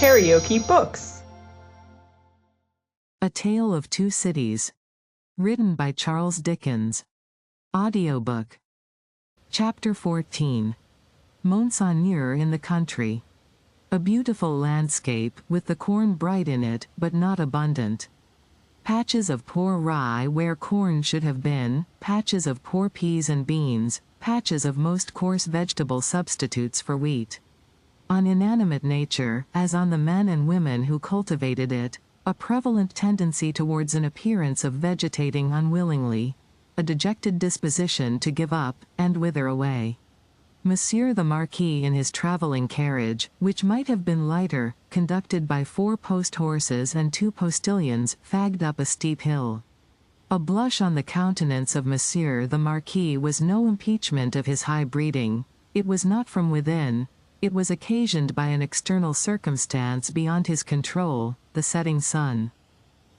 KaraokeBooks. A Tale of Two Cities. Written by Charles Dickens. Audiobook. Chapter 14. Monseigneur in the Country. A beautiful landscape, with the corn bright in it, but not abundant. Patches of poor rye where corn should have been, patches of poor peas and beans, patches of most coarse vegetable substitutes for wheat. On inanimate nature, as on the men and women who cultivated it, a prevalent tendency towards an appearance of vegetating unwillingly, a dejected disposition to give up, and wither away. Monsieur the Marquis in his travelling carriage, which might have been lighter, conducted by 4 post-horses and 2 postilions, fagged up a steep hill. A blush on the countenance of Monsieur the Marquis was no impeachment of his high breeding. It was not from within. It was occasioned by an external circumstance beyond his control, the setting sun.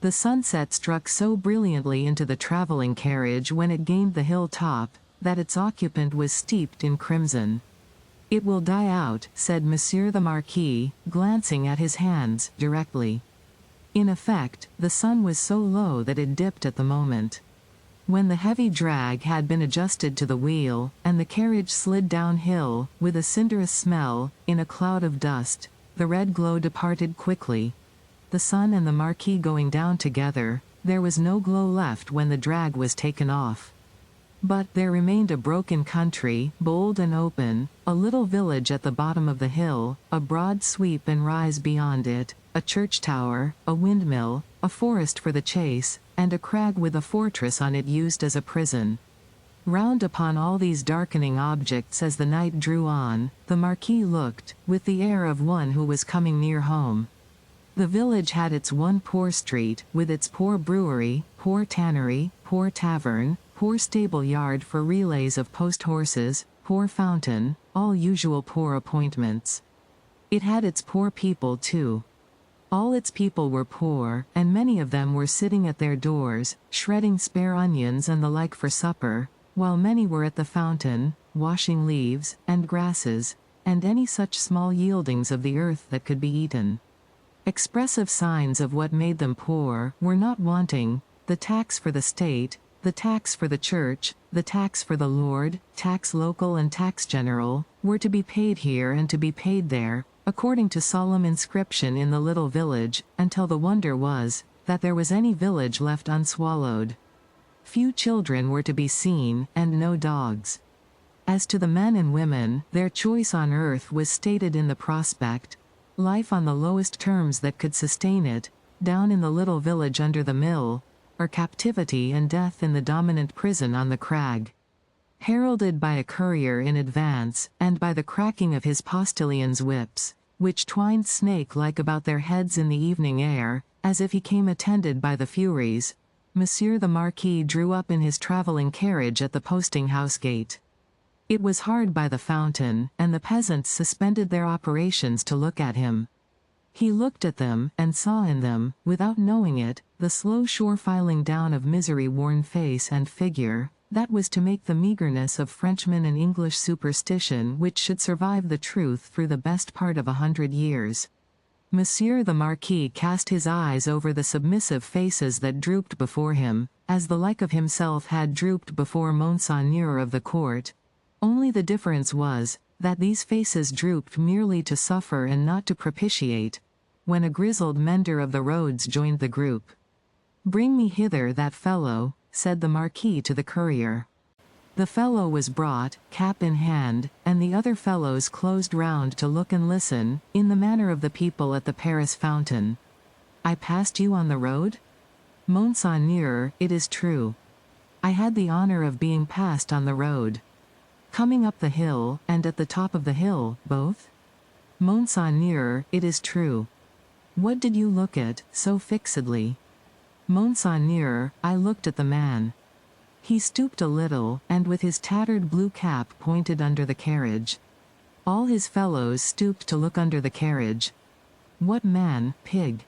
The sunset struck so brilliantly into the travelling carriage when it gained the hill top, that its occupant was steeped in crimson. "It will die out," said Monsieur the Marquis, glancing at his hands, directly. In effect, the sun was so low that it dipped at the moment. When the heavy drag had been adjusted to the wheel, and the carriage slid downhill, with a cinderous smell, in a cloud of dust, the red glow departed quickly. The sun and the Marquis going down together, there was no glow left when the drag was taken off. But there remained a broken country, bold and open, a little village at the bottom of the hill, a broad sweep and rise beyond it, a church tower, a windmill, a forest for the chase, and a crag with a fortress on it used as a prison. Round upon all these darkening objects as the night drew on, the Marquis looked, with the air of one who was coming near home. The village had its one poor street, with its poor brewery, poor tannery, poor tavern, poor stable yard for relays of post-horses, poor fountain, all usual poor appointments. It had its poor people too. All its people were poor, and many of them were sitting at their doors, shredding spare onions and the like for supper, while many were at the fountain, washing leaves, and grasses, and any such small yieldings of the earth that could be eaten. Expressive signs of what made them poor were not wanting: the tax for the state, the tax for the church, the tax for the lord, tax local and tax general, were to be paid here and to be paid there, according to solemn inscription in the little village, until the wonder was, that there was any village left unswallowed. Few children were to be seen, and no dogs. As to the men and women, their choice on earth was stated in the prospect: life on the lowest terms that could sustain it, down in the little village under the mill, or captivity and death in the dominant prison on the crag. Heralded by a courier in advance, and by the cracking of his postilions' whips, which twined snake-like about their heads in the evening air, as if he came attended by the Furies, Monsieur the Marquis drew up in his travelling carriage at the posting-house gate. It was hard by the fountain, and the peasants suspended their operations to look at him. He looked at them, and saw in them, without knowing it, the slow sure filing down of misery-worn face and figure, that was to make the meagreness of Frenchman and English superstition which should survive the truth through the best part of 100 years. Monsieur the Marquis cast his eyes over the submissive faces that drooped before him, as the like of himself had drooped before Monseigneur of the court. Only the difference was, that these faces drooped merely to suffer and not to propitiate. When a grizzled mender of the roads joined the group. "Bring me hither that fellow," said the Marquis to the courier. The fellow was brought, cap in hand, and the other fellows closed round to look and listen, in the manner of the people at the Paris fountain. "I passed you on the road?" "Monseigneur, it is true. I had the honor of being passed on the road." "Coming up the hill, and at the top of the hill, both?" "Monseigneur, it is true." "What did you look at, so fixedly?" "Monseigneur, I looked at the man." He stooped a little, and with his tattered blue cap pointed under the carriage. All his fellows stooped to look under the carriage. "What man, pig?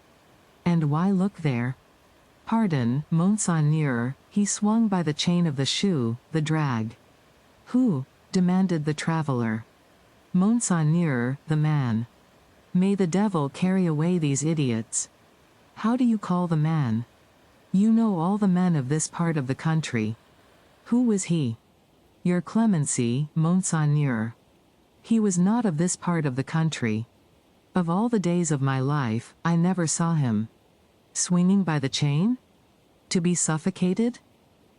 And why look there?" "Pardon, Monseigneur," he swung by the chain of the shoe, the drag. "Who?" demanded the traveller. "Monseigneur, the man." May the devil carry away these idiots. How do you call the man? You know all the men of this part of the country. Who was he? Your Clemency, Monseigneur. He was not of this part of the country. Of all the days of my life, I never saw him. Swinging by the chain? To be suffocated?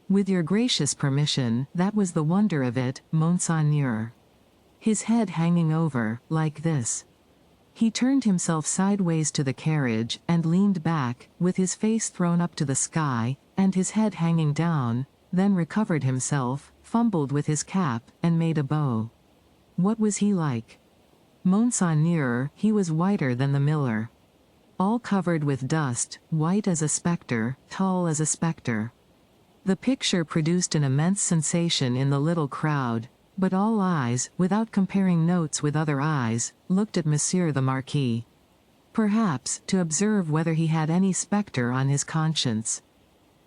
With your gracious permission, that was the wonder of it, Monseigneur. His head hanging over, like this. He turned himself sideways to the carriage, and leaned back, with his face thrown up to the sky, and his head hanging down, then recovered himself, fumbled with his cap, and made a bow. What was he like? Monseigneur, he was whiter than the miller. All covered with dust, white as a spectre, tall as a spectre. The picture produced an immense sensation in the little crowd, but all eyes, without comparing notes with other eyes, looked at Monsieur the Marquis. Perhaps, to observe whether he had any spectre on his conscience.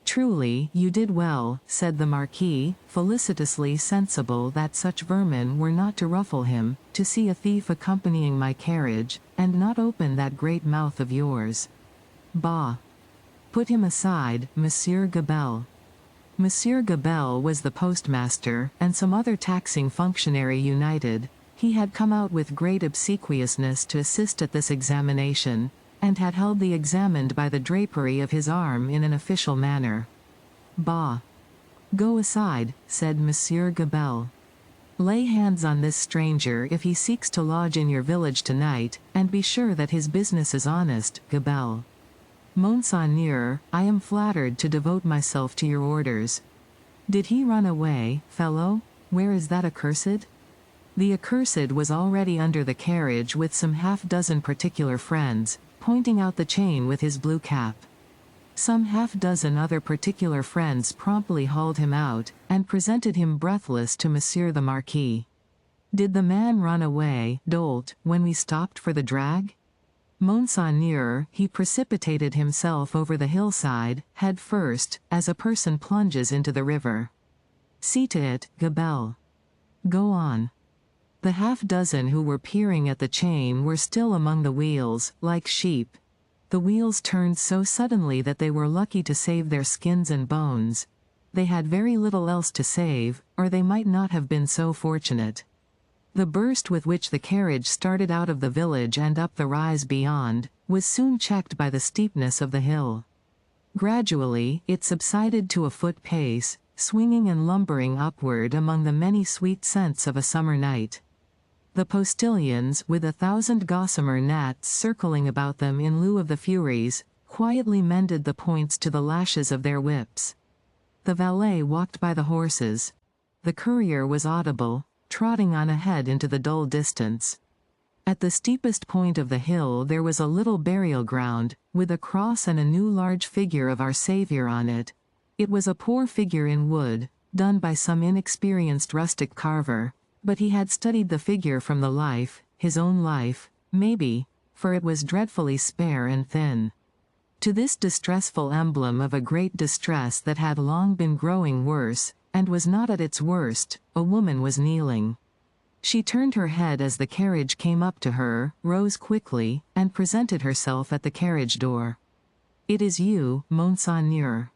Truly, you did well, said the Marquis, felicitously sensible that such vermin were not to ruffle him, to see a thief accompanying my carriage, and not open that great mouth of yours. Bah! Put him aside, Monsieur Gabelle. Monsieur Gabelle was the postmaster, and some other taxing functionary united. He had come out with great obsequiousness to assist at this examination, and had held the examined by the drapery of his arm in an official manner. Bah! Go aside, said Monsieur Gabelle. Lay hands on this stranger if he seeks to lodge in your village tonight, and be sure that his business is honest, Gabelle. Monseigneur, I am flattered to devote myself to your orders. Did he run away, fellow? Where is that accursed? The accursed was already under the carriage with some half-dozen particular friends, pointing out the chain with his blue cap. Some half-dozen other particular friends promptly hauled him out, and presented him breathless to Monsieur the Marquis. Did the man run away, dolt, when we stopped for the drag? Monseigneur, he precipitated himself over the hillside, head first, as a person plunges into the river. See to it, Gabelle. Go on. The half-dozen who were peering at the chain were still among the wheels, like sheep. The wheels turned so suddenly that they were lucky to save their skins and bones. They had very little else to save, or they might not have been so fortunate. The burst with which the carriage started out of the village and up the rise beyond, was soon checked by the steepness of the hill. Gradually, it subsided to a foot pace, swinging and lumbering upward among the many sweet scents of a summer night. The postilions, with 1,000 gossamer gnats circling about them in lieu of the furies, quietly mended the points to the lashes of their whips. The valet walked by the horses. The courier was audible, trotting on ahead into the dull distance. At the steepest point of the hill there was a little burial ground, with a cross and a new large figure of our Saviour on it. It was a poor figure in wood, done by some inexperienced rustic carver, but he had studied the figure from the life, his own life, maybe, for it was dreadfully spare and thin. To this distressful emblem of a great distress that had long been growing worse, and was not at its worst, a woman was kneeling. She turned her head as the carriage came up to her, rose quickly, and presented herself at the carriage door. It is you, Monseigneur.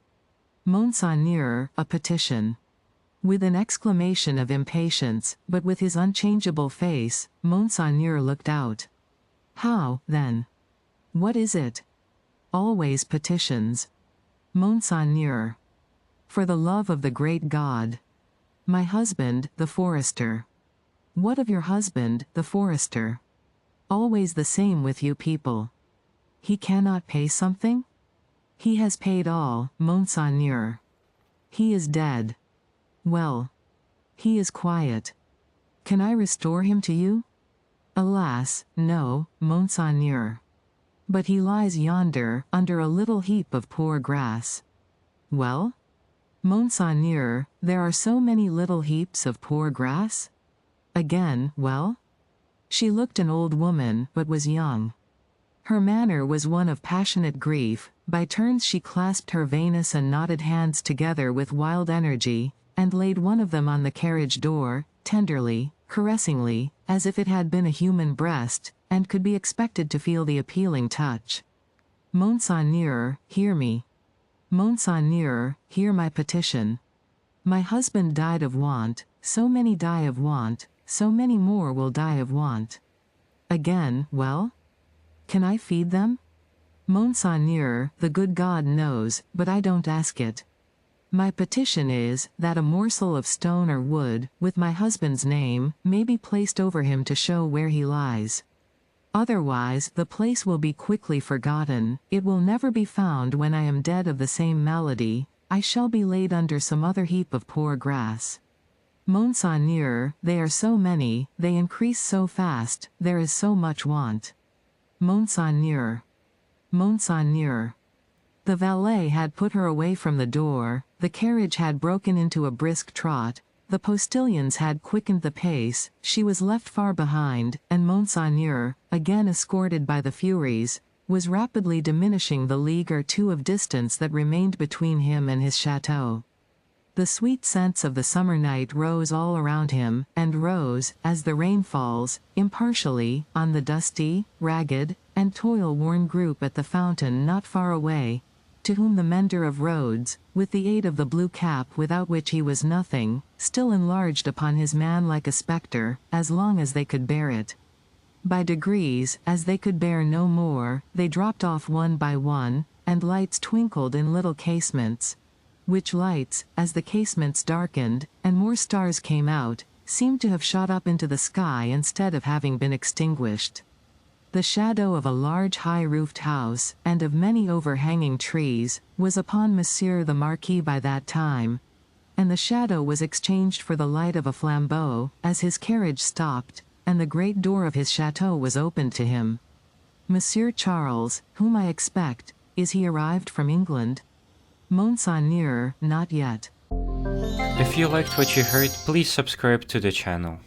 Monseigneur, a petition. With an exclamation of impatience, but with his unchangeable face, Monseigneur looked out. How, then? What is it? Always petitions. Monseigneur. For the love of the great God. My husband, the forester. What of your husband, the forester? Always the same with you people. He cannot pay something? He has paid all, Monseigneur. He is dead. Well. He is quiet. Can I restore him to you? Alas, no, Monseigneur. But he lies yonder, under a little heap of poor grass. Well? Monseigneur, there are so many little heaps of poor grass? Again, well? She looked an old woman, but was young. Her manner was one of passionate grief. By turns she clasped her veinous and knotted hands together with wild energy, and laid one of them on the carriage door, tenderly, caressingly, as if it had been a human breast, and could be expected to feel the appealing touch. Monseigneur, hear me. Monseigneur, hear my petition. My husband died of want, so many die of want, so many more will die of want. Again, well? Can I feed them? Monseigneur, the good God knows, but I don't ask it. My petition is, that a morsel of stone or wood, with my husband's name, may be placed over him to show where he lies. Otherwise, the place will be quickly forgotten, it will never be found when I am dead of the same malady, I shall be laid under some other heap of poor grass. Monseigneur, they are so many, they increase so fast, there is so much want. Monseigneur. Monseigneur. The valet had put her away from the door, the carriage had broken into a brisk trot, the postilions had quickened the pace, she was left far behind, and Monseigneur, again escorted by the Furies, was rapidly diminishing the league or two of distance that remained between him and his chateau. The sweet scents of the summer night rose all around him, and rose, as the rain falls, impartially, on the dusty, ragged, and toil-worn group at the fountain not far away, to whom the mender of roads, with the aid of the blue cap without which he was nothing, still enlarged upon his man like a spectre, as long as they could bear it. By degrees, as they could bear no more, they dropped off one by one, and lights twinkled in little casements, which lights, as the casements darkened, and more stars came out, seemed to have shot up into the sky instead of having been extinguished. The shadow of a large high-roofed house, and of many overhanging trees, was upon Monsieur the Marquis by that time, and the shadow was exchanged for the light of a flambeau, as his carriage stopped, and the great door of his chateau was opened to him. Monsieur Charles, whom I expect, is he arrived from England? Monseigneur, not yet. If you liked what you heard, please subscribe to the channel.